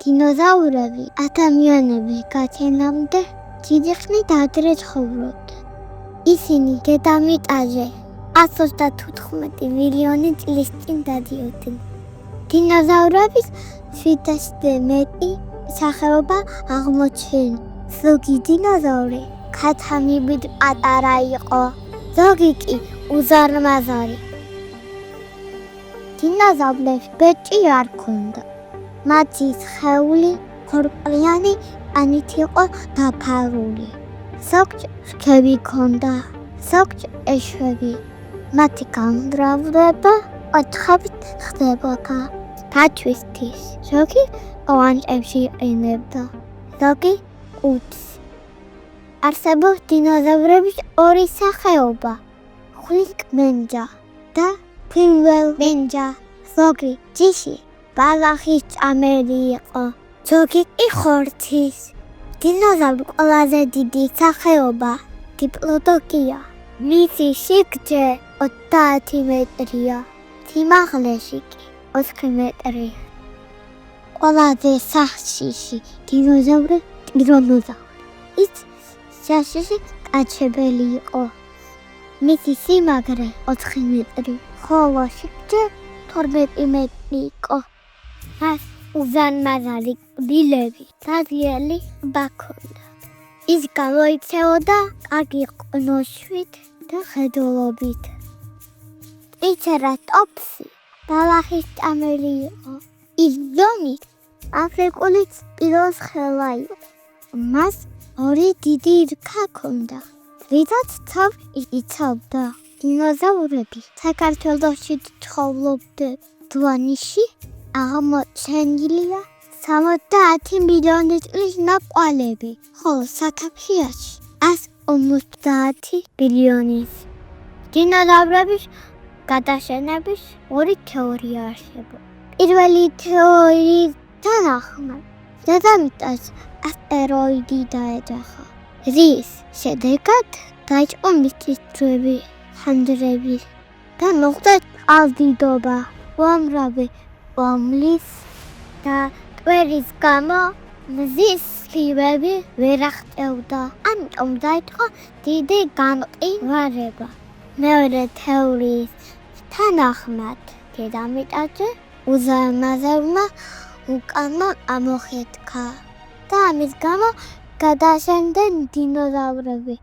დინოზავრები ადამიანების გაცემამდე დიდი ხნით ადრე ცხოვრობდნენ. ისინი დედამიწაზე 134 მილიონი წლის წინ დადიოდნენ. დინოზავრების 700-დე მეტი სახეობა აღმოჩნდა. ზოგი დინოზავრი ქათამივით პატარა იყო, ზოგი კი უზარმაზარი. დინოზავრებს ბეჭი არ ჰქონდა. მათი სხეული ხორკლიანი კანით იყო დაფარული. ზოგჯერ რქები ჰქონდა, ზოგჯერ ეშვები. მათი გამგროვება ოთხობით ხდებოდა. დათვისთვის ზოგი ყვანჭებში იყენებდა, ზოგი კუდს. არსებობს დინოზავრების ორი სახეობა: ხვლიკმენჯა და ფრინველმენჯა. ზოგი ჯიში ბალახის ჭამელი იყო, ზოგი კი ხორცის. დინოზავრის ყველაზე დიდი სახეობა დიპლოდოკია. მისი სიგრძე 30 მეტრია, სიმაღლეში კი 4 მეტრი. ყველაზე საშიში დინოზავრი ტირანოზავრი. ის საშიში კაჩებელი იყო. მისი სიმაგრე 4 მეტრი, ხოლო სიგრძე 12 მეტრი იყო. მას უზარმაზარი კბილები და ძლიერი ყბა ჰქონდა. ის გამოირჩეოდა კარგი ყნოშვით და ხედულობით. ტრიცერატოპსი ბალახის ჭამელი იყო. ის ზომით აფრიკული სპილოს ხელა იყო. მას ორი დიდი რქა ჰქონდა, რითაც თავს იცავდა. დინოზავრები საქართველოში ცხოვრობდნენ. დვანიში აღმოჩენილია 70 მილიონი წლის ნაკვალევი, ხოლო საქართველოში 150 მილიონი. დინოზავრების გადაშენების ორი თეორია არსებობს. პირველი თეორიის თანახმად დედამიწას ასტეროიდი დაეჯახა, რის შედეგად დაიწყო მიწის ძვები, ხანძრები და მოხდა წყალდიდობა. უამრავი ომლის და ტვერის გამო მზის სხივები ვერ აღწევდა, ამიტომ დაიწყო დიდი გამყინვარება. მეორე თეორიის თანახმად დედამიწაზე უზარმაზარმა ვულკანმა ამოხეთქა და ამის გამო გადაშენდნენ დინოზავრები.